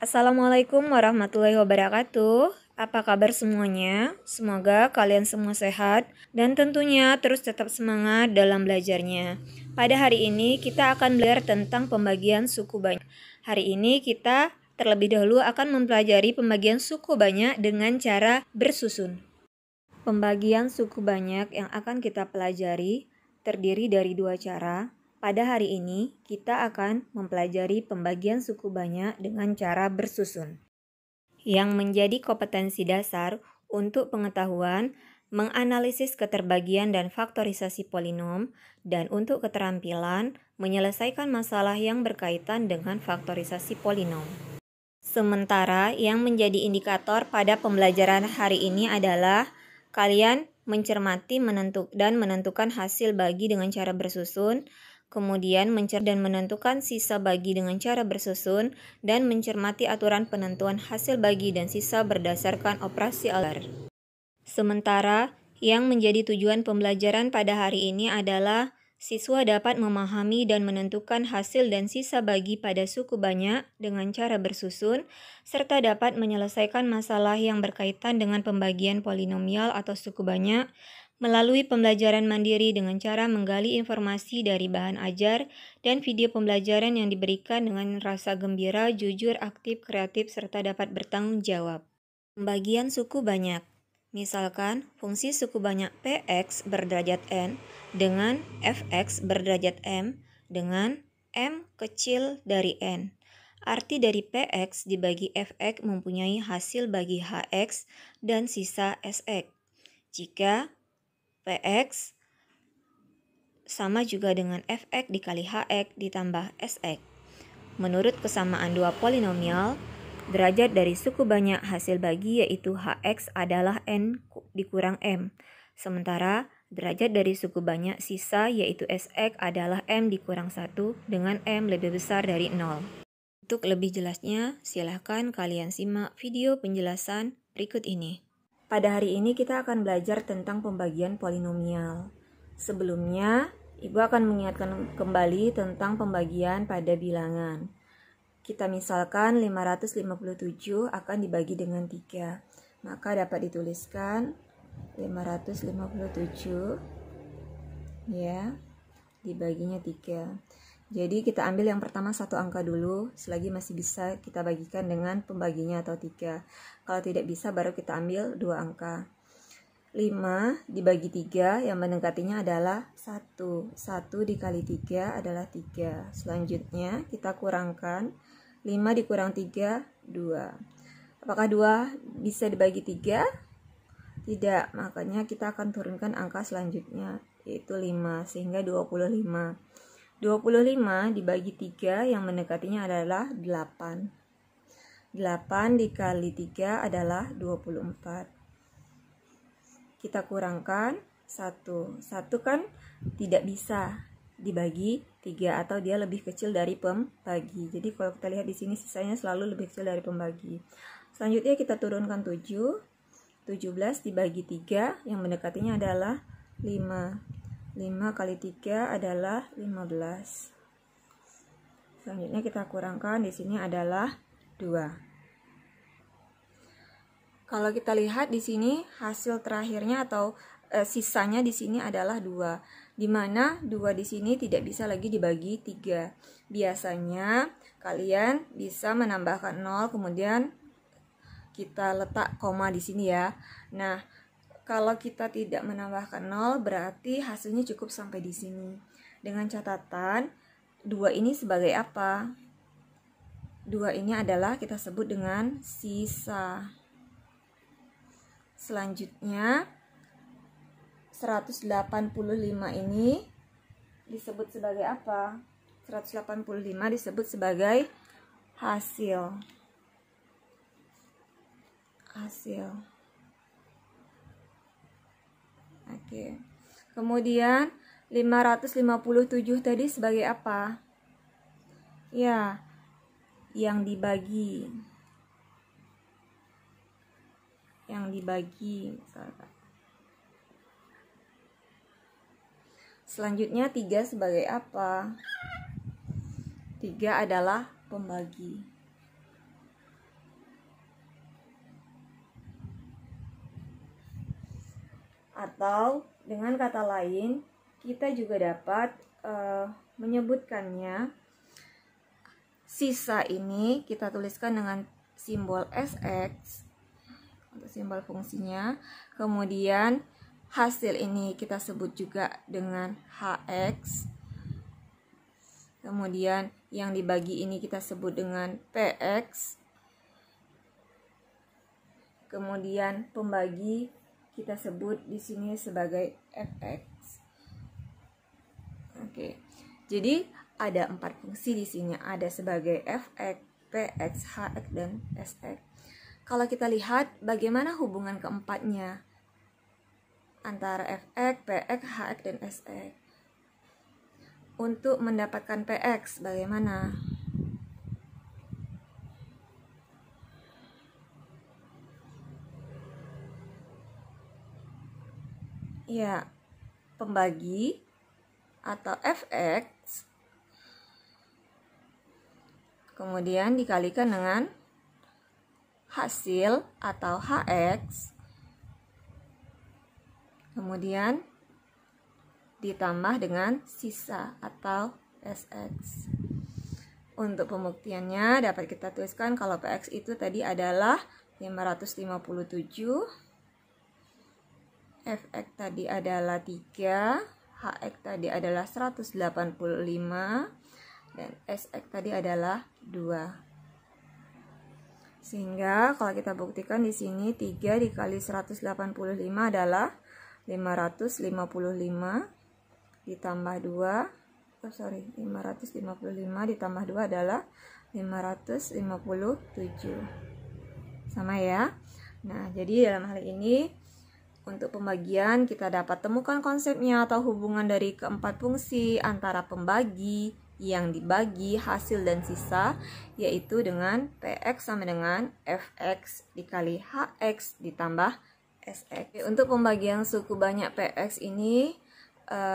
Assalamualaikum warahmatullahi wabarakatuh. Apa kabar semuanya? Semoga kalian semua sehat dan tentunya terus tetap semangat dalam belajarnya. Pada hari ini kita akan belajar tentang pembagian suku banyak. Hari ini kita terlebih dahulu akan mempelajari pembagian suku banyak dengan cara bersusun. Pembagian suku banyak yang akan kita pelajari terdiri dari dua cara. Pada hari ini, kita akan mempelajari pembagian suku banyak dengan cara bersusun, yang menjadi kompetensi dasar untuk pengetahuan menganalisis keterbagian dan faktorisasi polinom, dan untuk keterampilan menyelesaikan masalah yang berkaitan dengan faktorisasi polinom. Sementara yang menjadi indikator pada pembelajaran hari ini adalah kalian mencermati dan menentukan hasil bagi dengan cara bersusun, kemudian mencermati dan menentukan sisa bagi dengan cara bersusun, dan mencermati aturan penentuan hasil bagi dan sisa berdasarkan operasi algebra. Sementara yang menjadi tujuan pembelajaran pada hari ini adalah siswa dapat memahami dan menentukan hasil dan sisa bagi pada suku banyak dengan cara bersusun, serta dapat menyelesaikan masalah yang berkaitan dengan pembagian polinomial atau suku banyak melalui pembelajaran mandiri dengan cara menggali informasi dari bahan ajar dan video pembelajaran yang diberikan dengan rasa gembira, jujur, aktif, kreatif, serta dapat bertanggung jawab. Pembagian suku banyak. Misalkan, fungsi suku banyak Px berderajat n dengan Fx berderajat m dengan m kecil dari n. Arti dari Px dibagi Fx mempunyai hasil bagi Hx dan sisa Sx. Jika Px sama juga dengan Fx dikali Hx ditambah Sx. Menurut kesamaan dua polinomial, derajat dari suku banyak hasil bagi yaitu Hx adalah n dikurang m. Sementara derajat dari suku banyak sisa yaitu Sx adalah m dikurang 1 dengan m lebih besar dari 0. Untuk lebih jelasnya, silahkan kalian simak video penjelasan berikut ini. Pada hari ini kita akan belajar tentang pembagian polinomial. Sebelumnya, Ibu akan mengingatkan kembali tentang pembagian pada bilangan. Kita misalkan 557 akan dibagi dengan 3. Maka dapat dituliskan 557 ya, dibaginya 3. Jadi kita ambil yang pertama satu angka dulu, selagi masih bisa kita bagikan dengan pembaginya atau 3. Kalau tidak bisa baru kita ambil 2 angka. 5 dibagi 3 yang mendekatinya adalah 1. 1 dikali 3 adalah 3. Selanjutnya kita kurangkan 5 dikurang 3, 2. Apakah 2 bisa dibagi 3? Tidak, makanya kita akan turunkan angka selanjutnya yaitu 5 sehingga 25. 25 dibagi 3 yang mendekatinya adalah 8. 8 dikali 3 adalah 24. Kita kurangkan 1. 1 kan tidak bisa dibagi 3 atau dia lebih kecil dari pembagi. Jadi kalau kita lihat di sini sisanya selalu lebih kecil dari pembagi. Selanjutnya kita turunkan 7. 17 dibagi 3 yang mendekatinya adalah 5. 5 kali 3 adalah 15. Selanjutnya kita kurangkan di sini adalah 2. Kalau kita lihat di sini hasil terakhirnya atau sisanya di sini adalah 2. Di mana 2 di sini tidak bisa lagi dibagi 3. Biasanya kalian bisa menambahkan 0 kemudian kita letak koma di sini ya. Nah, kalau kita tidak menambahkan 0 berarti hasilnya cukup sampai di sini. Dengan catatan 2 ini sebagai apa? 2 ini adalah kita sebut dengan sisa. Selanjutnya 185 ini disebut sebagai apa? 185 disebut sebagai hasil. Oke. Kemudian 557 tadi sebagai apa? Ya, yang dibagi. Misalkan. Selanjutnya 3 sebagai apa? 3 adalah pembagi. Atau dengan kata lain, kita juga dapat menyebutkannya, sisa ini kita tuliskan dengan simbol SX untuk simbol fungsinya. Kemudian hasil ini kita sebut juga dengan HX. Kemudian yang dibagi ini kita sebut dengan PX. Kemudian pembagi kita sebut di sini sebagai FX. Oke. Jadi ada 4 fungsi di sini, ada sebagai Fx, Px, Hx, dan Sx. Kalau kita lihat bagaimana hubungan keempatnya antara Fx, Px, Hx, dan Sx. Untuk mendapatkan Px bagaimana? Ya, pembagi atau Fx kemudian dikalikan dengan hasil atau Hx, kemudian ditambah dengan sisa atau Sx. Untuk pembuktiannya dapat kita tuliskan kalau Px itu tadi adalah 557, Fx tadi adalah 3, Hx tadi adalah 185, dan Sx tadi adalah 2. Sehingga kalau kita buktikan di sini 3 dikali 185 adalah 555 ditambah 2. 555 ditambah 2 adalah 557. Sama ya. Nah, jadi dalam hal ini untuk pembagian kita dapat temukan konsepnya atau hubungan dari keempat fungsi antara pembagi, yang dibagi, hasil, dan sisa, yaitu dengan Px sama dengan Fx dikali Hx ditambah Sx. Untuk pembagian suku banyak Px ini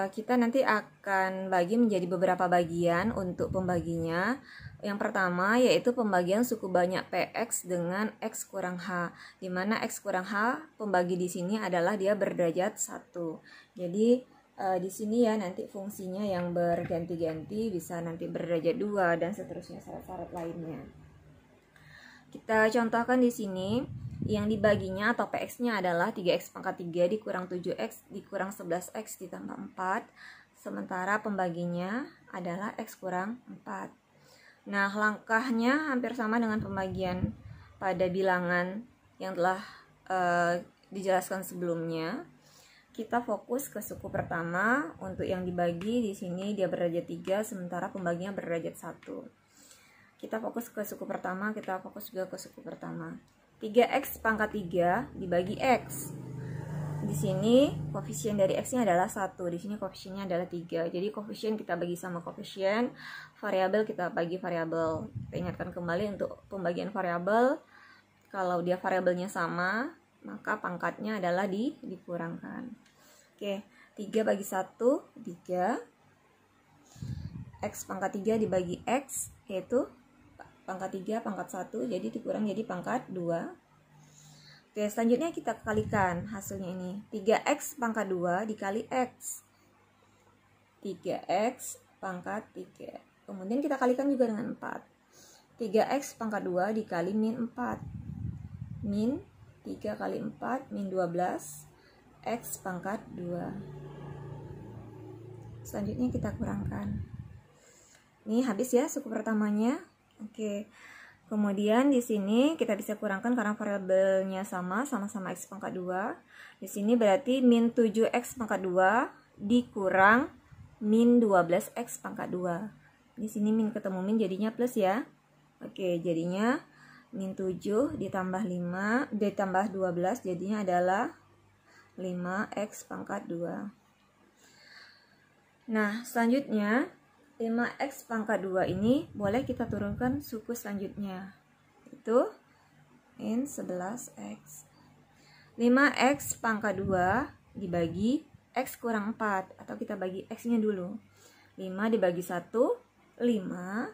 kita nanti akan bagi menjadi beberapa bagian untuk pembaginya. Yang pertama yaitu pembagian suku banyak Px dengan X kurang H, di mana X kurang H pembagi di sini adalah dia berderajat 1. Jadi di sini ya nanti fungsinya yang berganti-ganti, bisa nanti berderajat 2 dan seterusnya syarat-syarat lainnya. Kita contohkan di sini yang dibaginya atau Px-nya adalah 3x pangkat 3 dikurang 7x dikurang 11x ditambah 4. Sementara pembaginya adalah x kurang 4. Nah, langkahnya hampir sama dengan pembagian pada bilangan yang telah dijelaskan sebelumnya. Kita fokus ke suku pertama. Untuk yang dibagi di sini dia berderajat 3, sementara pembaginya berderajat 1. Kita fokus ke suku pertama, kita fokus juga ke suku pertama. 3x pangkat 3 dibagi x. Di sini koefisien dari x-nya adalah 1, di sini koefisiennya adalah 3. Jadi koefisien kita bagi sama koefisien, variabel kita bagi variabel. Kita ingatkan kembali untuk pembagian variabel, kalau dia variabelnya sama, maka pangkatnya adalah dikurangkan. Oke, 3 bagi 1, 3. X pangkat 3 dibagi X, yaitu pangkat 3 pangkat 1, jadi dikurang jadi pangkat 2. Oke, selanjutnya kita kalikan hasilnya ini. 3x pangkat 2 dikali x. 3x pangkat 3. Kemudian kita kalikan juga dengan 4. 3x pangkat 2 dikali min 4. Min 3 kali 4, min 12. X pangkat 2. Selanjutnya kita kurangkan. Ini habis ya suku pertamanya. Oke. Kemudian di sini kita bisa kurangkan karena variabelnya sama-sama x pangkat 2. Di sini berarti min 7x pangkat 2 dikurang min 12x pangkat 2. Di sini min ketemu min jadinya plus ya. Oke, jadinya min 7 ditambah 5 ditambah 12 jadinya adalah 5x pangkat 2. Nah, selanjutnya 5x pangkat 2 ini boleh kita turunkan suku selanjutnya, itu min 11x. 5x pangkat 2 dibagi X kurang 4, atau kita bagi X-nya dulu. 5 dibagi 1, 5.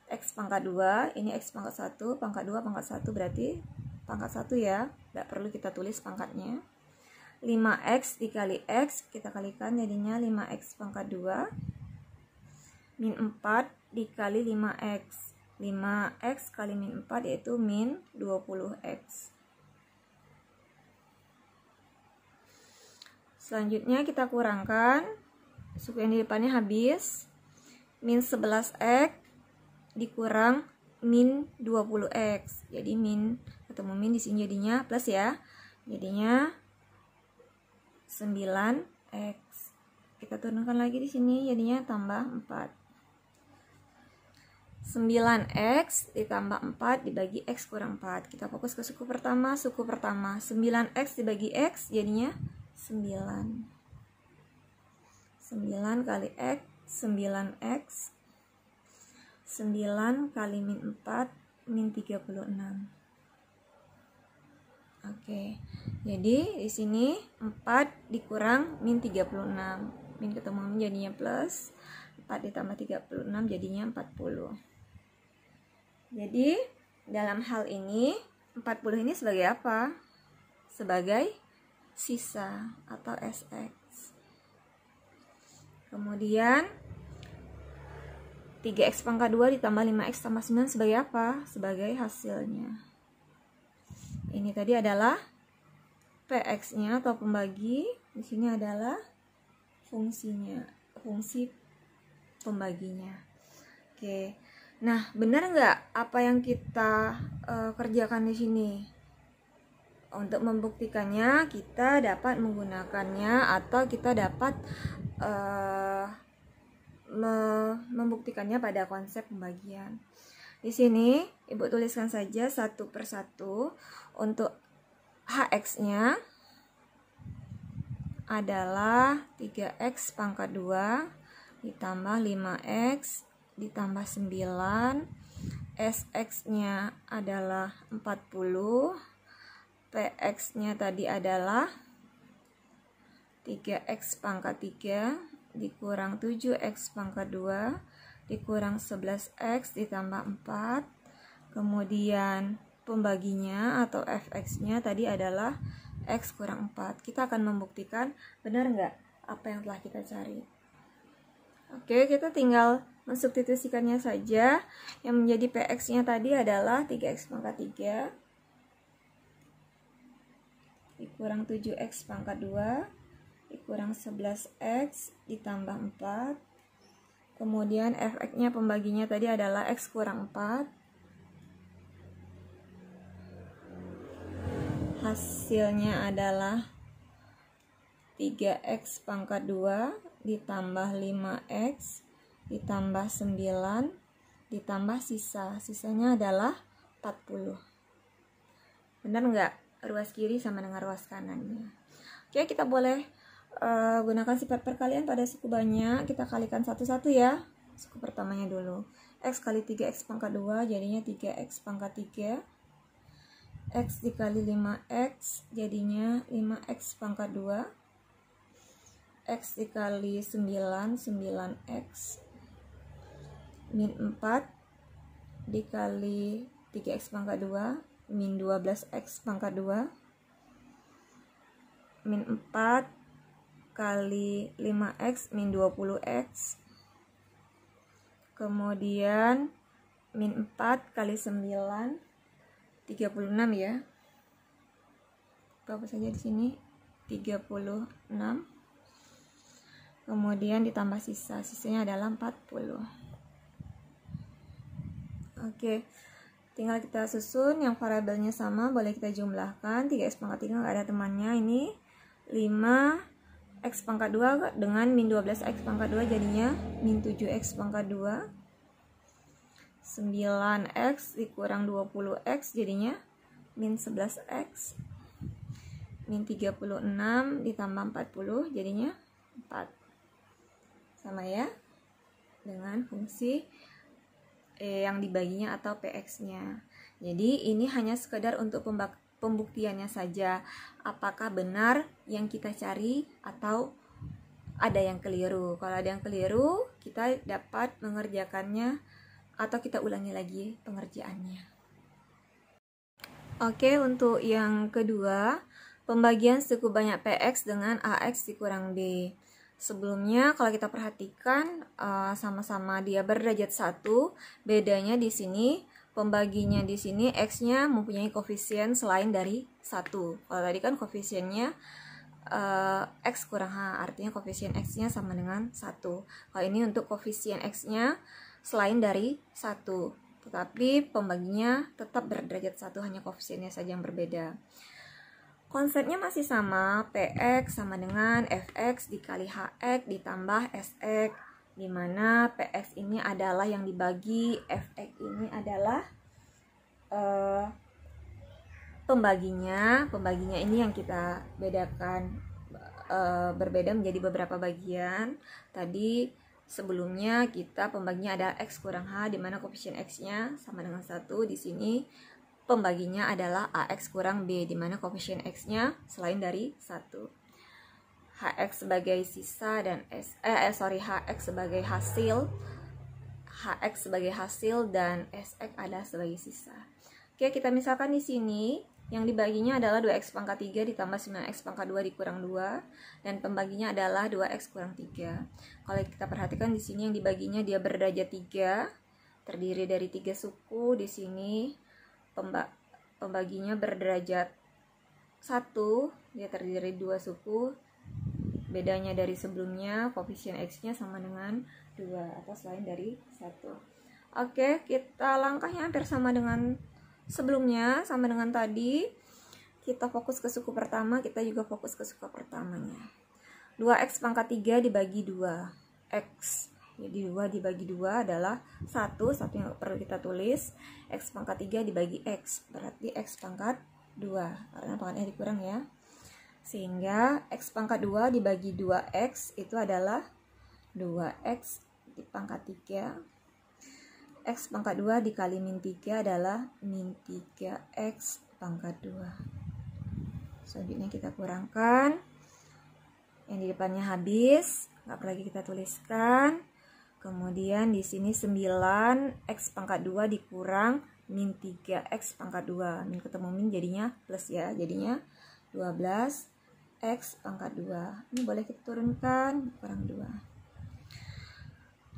X pangkat 2, ini X pangkat 1, pangkat 2, pangkat 1 berarti pangkat 1 ya. Tidak perlu kita tulis pangkatnya. 5X dikali X, kita kalikan jadinya 5X pangkat 2. Min 4 dikali 5X. 5X kali min 4 yaitu min 20X. Selanjutnya kita kurangkan, suku yang di depannya habis. Min 11X dikurang min 20X. Jadi min ketemu min di sini jadinya plus ya. Jadinya 9X. Kita turunkan lagi di sini jadinya tambah 4. 9X ditambah 4 dibagi X kurang 4. Kita fokus ke suku pertama. 9X dibagi X jadinya 9. 9 kali X, 9X. 9 kali min 4, min 36. Oke. Jadi di sini 4 dikurang min 36. Min ketemu min jadinya plus. 4 ditambah 36 jadinya 40. Jadi dalam hal ini 40 ini sebagai apa? Sebagai sisa atau SX. Kemudian 3X pangkat 2 ditambah 5X tambah 9 sebagai apa? Sebagai hasilnya. Ini tadi adalah PX-nya atau pembagi. Di sini adalah fungsinya, fungsi pembaginya. Oke. Nah, benar nggak apa yang kita kerjakan di sini? Untuk membuktikannya, kita dapat menggunakannya atau kita dapat membuktikannya pada konsep pembagian. Di sini, Ibu tuliskan saja satu persatu. Untuk HX-nya adalah 3X pangkat 2 ditambah 5X ditambah 9, SX-nya adalah 40, PX-nya tadi adalah 3X pangkat 3 dikurang 7X pangkat 2 dikurang 11X ditambah 4, kemudian pembaginya atau FX-nya tadi adalah X kurang 4. Kita akan membuktikan benar nggak apa yang telah kita cari. Oke, kita tinggal mensubstitusikannya saja. Yang menjadi PX-nya tadi adalah 3X pangkat 3 dikurang 7X pangkat 2 dikurang 11X ditambah 4. Kemudian FX-nya pembaginya tadi adalah X kurang 4. Hasilnya adalah 3X pangkat 2 ditambah 5X ditambah 9 ditambah sisanya adalah 40. Benar nggak? Ruas kiri sama dengan ruas kanannya. Oke, kita boleh gunakan sifat perkalian pada suku banyak. Kita kalikan satu-satu ya. Suku pertamanya dulu. X kali 3X pangkat 2 jadinya 3X pangkat 3. X dikali 5X jadinya 5X pangkat 2. X dikali 9, 9X. Min 4 dikali 3X pangkat 2, min 12X pangkat 2. Min 4 kali 5X, min 20X. Kemudian min 4 kali 9, 36 ya. Apa saja di sini? 36. Kemudian ditambah sisanya adalah 40. Oke, tinggal kita susun. Yang variabelnya sama boleh kita jumlahkan. 3X pangkat 3 nggak ada temannya. Ini 5X pangkat 2 dengan min 12X pangkat 2 jadinya min 7X pangkat 2. 9X dikurang 20X jadinya min 11X. Min 36 ditambah 40 jadinya 4. Sama ya dengan fungsi yang dibaginya atau PX-nya. Jadi ini hanya sekedar untuk pembuktiannya saja. Apakah benar yang kita cari atau ada yang keliru. Kalau ada yang keliru, kita dapat mengerjakannya atau kita ulangi lagi pengerjaannya. Oke, untuk yang kedua, pembagian suku banyak PX dengan AX dikurang B. Sebelumnya kalau kita perhatikan sama-sama dia berderajat 1, bedanya di sini pembaginya di sini X-nya mempunyai koefisien selain dari 1. Kalau tadi kan koefisiennya X kurang H, artinya koefisien X-nya sama dengan 1. Kalau ini untuk koefisien X-nya selain dari 1, tetapi pembaginya tetap berderajat 1, hanya koefisiennya saja yang berbeda. Konsepnya masih sama, PX sama dengan Fx dikali Hx ditambah Sx, di mana Px ini adalah yang dibagi, Fx ini adalah pembaginya ini yang kita bedakan, berbeda menjadi beberapa bagian. Tadi sebelumnya kita pembaginya ada X kurang H, di mana koefisien X-nya sama dengan 1. Di sini pembaginya adalah AX kurang B, di mana koefisien X-nya selain dari 1. HX sebagai sisa dan HX sebagai hasil, HX sebagai hasil dan SX adalah sebagai sisa. Oke, kita misalkan di sini yang dibaginya adalah 2x pangkat 3 ditambah 9x pangkat 2 dikurang 2, dan pembaginya adalah 2x kurang 3. Kalau kita perhatikan di sini yang dibaginya dia berderajat 3, terdiri dari 3 suku. Di sini pembaginya berderajat 1, dia terdiri dari 2 suku. Bedanya dari sebelumnya, koefisien X-nya sama dengan 2 atau selain dari 1. Oke, kita langkahnya hampir sama dengan sebelumnya, sama dengan tadi. Kita fokus ke suku pertama, kita juga fokus ke suku pertamanya. 2x pangkat 3 dibagi 2, X. Jadi 2 dibagi 2 adalah 1 yang perlu kita tulis. X pangkat 3 dibagi X, berarti X pangkat 2, karena pangkatnya dikurang ya. Sehingga X pangkat 2 dibagi 2X itu adalah 2X di pangkat 3. X pangkat 2 dikali min 3 adalah min 3X pangkat 2. Selanjutnya kita kurangkan. Yang di depannya habis, nggak perlu lagi kita tuliskan. Kemudian di sini 9x pangkat 2 dikurang min 3x pangkat 2. Min ketemu min jadinya plus ya. Jadinya 12x pangkat 2. Ini boleh kita turunkan, kurang 2.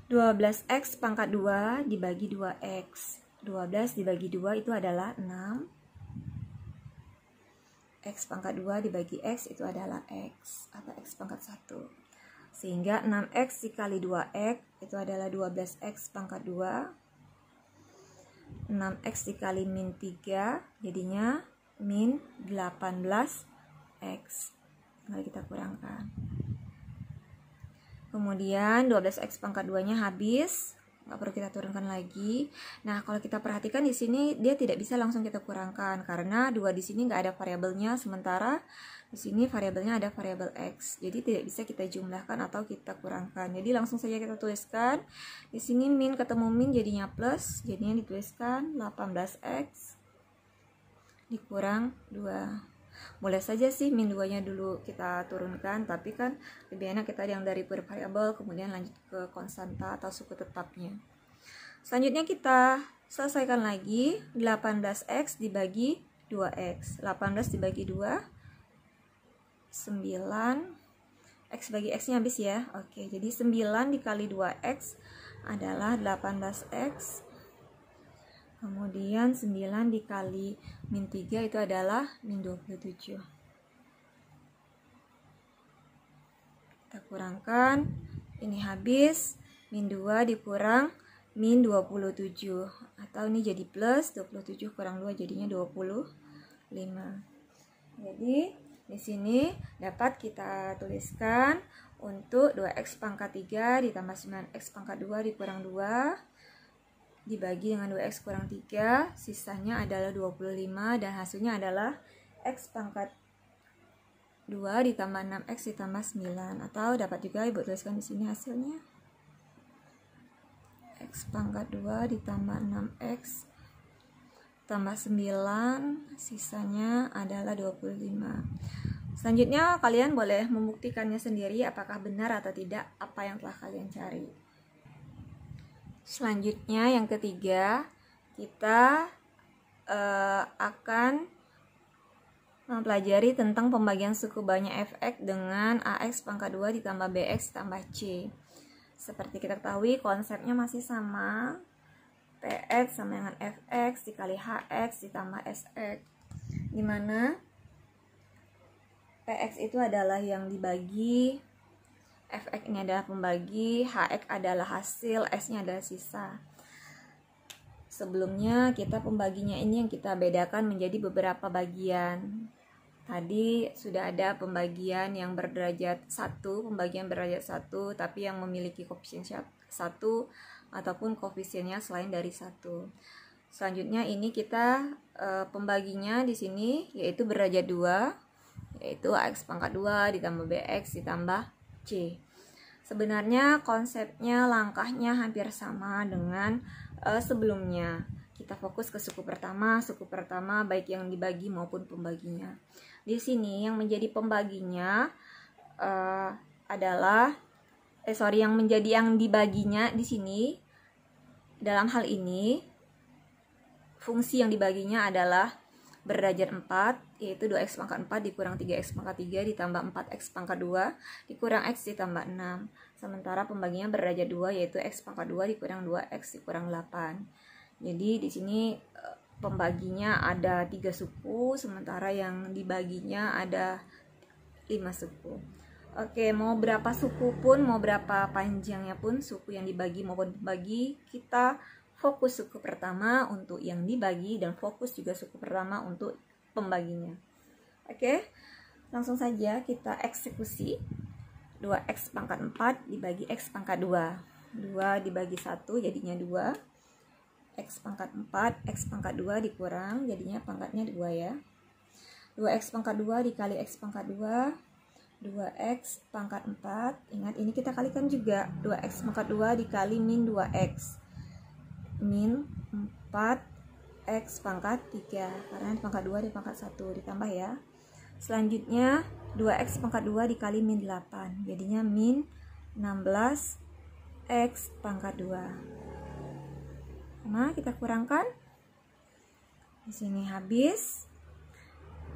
12x pangkat 2 dibagi 2x. 12 dibagi 2 itu adalah 6. X pangkat 2 dibagi X itu adalah X atau X pangkat 1. Sehingga 6x dikali 2x itu adalah 12x pangkat 2. 6x dikali min 3 jadinya min 18x. Tinggal kita kurangkan. Kemudian 12x pangkat 2-nya habis, nggak perlu kita turunkan lagi. Nah, kalau kita perhatikan di sini dia tidak bisa langsung kita kurangkan karena 2 di sini nggak ada variabelnya, sementara di sini variabelnya ada variabel X. Jadi tidak bisa kita jumlahkan atau kita kurangkan. Jadi langsung saja kita tuliskan. Di sini min ketemu min jadinya plus, jadinya dituliskan 18x dikurang 2. Boleh saja sih min 2-nya dulu kita turunkan, tapi kan lebih enak kita yang dari bervariabel kemudian lanjut ke konstanta atau suku tetapnya. Selanjutnya kita selesaikan lagi. 18x dibagi 2x. 18 dibagi 2 9. X bagi X-nya habis ya. Oke, jadi 9 dikali 2x adalah 18x. Kemudian 9 dikali min 3 itu adalah min 27. Kita kurangkan. Ini habis. Min 2 dikurang min 27. Atau ini jadi plus 27 kurang 2 jadinya 25. Jadi di sini dapat kita tuliskan untuk 2x pangkat 3 ditambah 9x pangkat 2 dikurang 2 dibagi dengan 2x kurang 3, sisanya adalah 25 dan hasilnya adalah x pangkat 2 ditambah 6x ditambah 9, atau dapat juga Ibu tuliskan di sini hasilnya. X pangkat 2 ditambah 6x tambah 9, sisanya adalah 25. Selanjutnya kalian boleh membuktikannya sendiri apakah benar atau tidak apa yang telah kalian cari. Selanjutnya yang ketiga, kita akan mempelajari tentang pembagian suku banyak fx dengan ax pangkat 2 ditambah bx tambah c. Seperti kita ketahui konsepnya masih sama, px sama dengan fx dikali hx ditambah sx, dimana px itu adalah yang dibagi, fx ini adalah pembagi, hx adalah hasil, s nya adalah sisa. Sebelumnya kita pembaginya ini yang kita bedakan menjadi beberapa bagian. Tadi sudah ada pembagian yang berderajat 1, pembagian berderajat 1 tapi yang memiliki koefisien 1 ataupun koefisiennya selain dari 1. Selanjutnya ini kita pembaginya di sini yaitu berderajat 2, yaitu ax pangkat 2 ditambah bx ditambah c. Sebenarnya konsepnya, langkahnya hampir sama dengan sebelumnya. Kita fokus ke suku pertama baik yang dibagi maupun pembaginya. Di sini yang menjadi pembaginya yang dibaginya di sini dalam hal ini fungsi yang dibaginya adalah berderajat 4, yaitu 2x pangkat 4 dikurang 3x pangkat 3 ditambah 4x pangkat 2 dikurang x ditambah 6. Sementara pembaginya berderajat 2, yaitu x pangkat 2 dikurang 2x dikurang 8. Jadi di sini pembaginya ada 3 suku, sementara yang dibaginya ada 5 suku. Oke, mau berapa suku pun, mau berapa panjangnya pun suku yang dibagi maupun pembagi, kita fokus suku pertama untuk yang dibagi dan fokus juga suku pertama untuk pembaginya. Oke, langsung saja kita eksekusi. 2x pangkat 4 dibagi x pangkat 2. 2 dibagi 1 jadinya 2. X pangkat 4, x pangkat 2 dikurang jadinya pangkatnya 2 ya. 2x pangkat 2 dikali x pangkat 2, 2x pangkat 4. Ingat ini kita kalikan juga. 2x pangkat 2 dikali min 2x, min 4x pangkat 3, karena pangkat 2 di pangkat 1 ditambah ya. Selanjutnya 2x pangkat 2 dikali min 8 jadinya min 16x pangkat 2. Nah, kita kurangkan. Di sini habis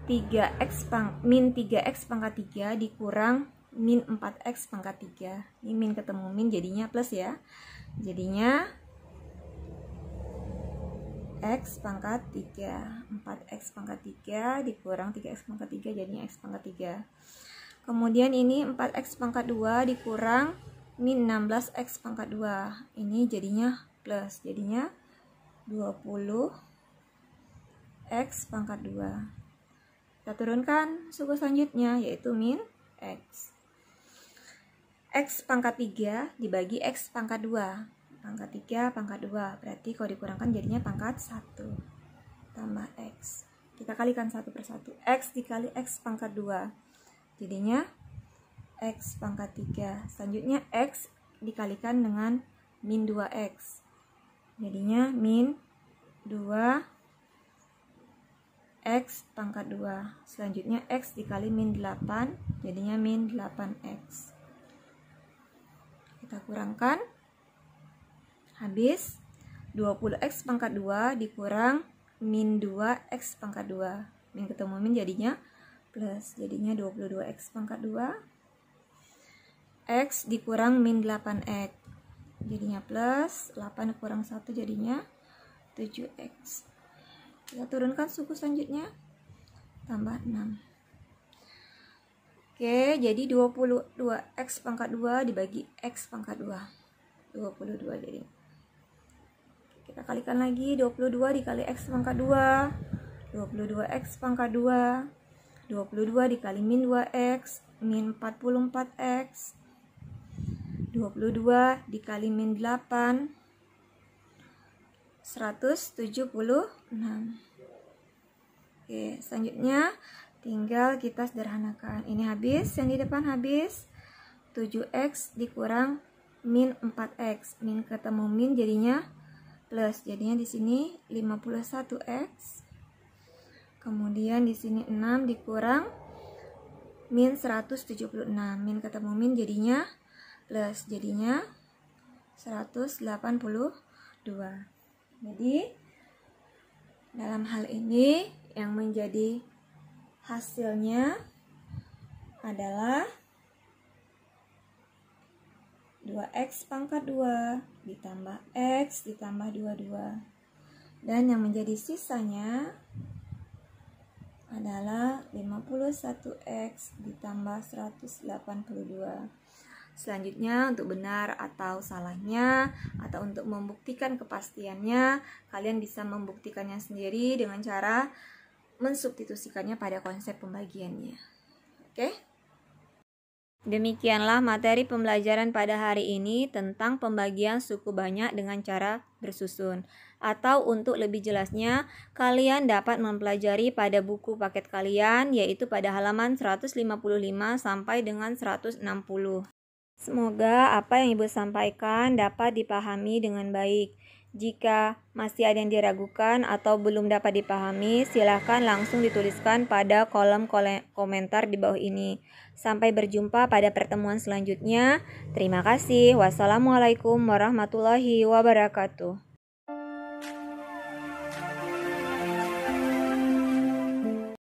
min 3x pangkat 3 dikurang min 4x pangkat 3. Ini min ketemu min jadinya plus ya. Jadinya x pangkat 3. 4x pangkat 3 dikurang 3x pangkat 3 jadinya x pangkat 3. Kemudian ini 4x pangkat 2 dikurang min 16x pangkat 2. Ini jadinya plus, jadinya 20x pangkat 2. Kita turunkan suku selanjutnya yaitu min x. X pangkat 3 dibagi x pangkat 2. Pangkat 3 pangkat 2. Berarti kalau dikurangkan jadinya pangkat 1. Tambah x. Kita kalikan satu per satu. X dikali x pangkat 2. Jadinya x pangkat 3. Selanjutnya x dikalikan dengan min 2x. Jadinya min 2x pangkat 2. Selanjutnya x dikali min 8. Jadinya min 8x. Kita kurangkan. Habis 20x pangkat 2 dikurang min 2x pangkat 2. Min ketemu min jadinya plus. Jadinya 22x pangkat 2. X dikurang min 8x. Jadinya plus, 8 kurang 1 jadinya 7x. Kita turunkan suku selanjutnya, tambah 6. Oke, jadi 22x pangkat 2 dibagi x pangkat 2. 22 jadi. Kita kalikan lagi, 22 dikali x pangkat 2. 22x pangkat 2. 22 dikali min 2x, min 44x. 22 dikali min 8, 176. Oke, selanjutnya tinggal kita sederhanakan. Ini habis, yang di depan habis. 7x dikurang min 4x. Min ketemu min jadinya plus, jadinya di sini 51x. Kemudian di sini 6 dikurang min 176. Min ketemu min jadinya plus, jadinya 182. Jadi dalam hal ini yang menjadi hasilnya adalah 2x pangkat 2 ditambah x ditambah 22. Dan yang menjadi sisanya adalah 51x ditambah 182. Selanjutnya untuk benar atau salahnya atau untuk membuktikan kepastiannya, kalian bisa membuktikannya sendiri dengan cara mensubstitusikannya pada konsep pembagiannya. Oke? Demikianlah materi pembelajaran pada hari ini tentang pembagian suku banyak dengan cara bersusun. Atau untuk lebih jelasnya, kalian dapat mempelajari pada buku paket kalian, yaitu pada halaman 155 sampai dengan 160. Semoga apa yang Ibu sampaikan dapat dipahami dengan baik. Jika masih ada yang diragukan atau belum dapat dipahami, silakan langsung dituliskan pada kolom komentar di bawah ini. Sampai berjumpa pada pertemuan selanjutnya. Terima kasih. Wassalamualaikum warahmatullahi wabarakatuh.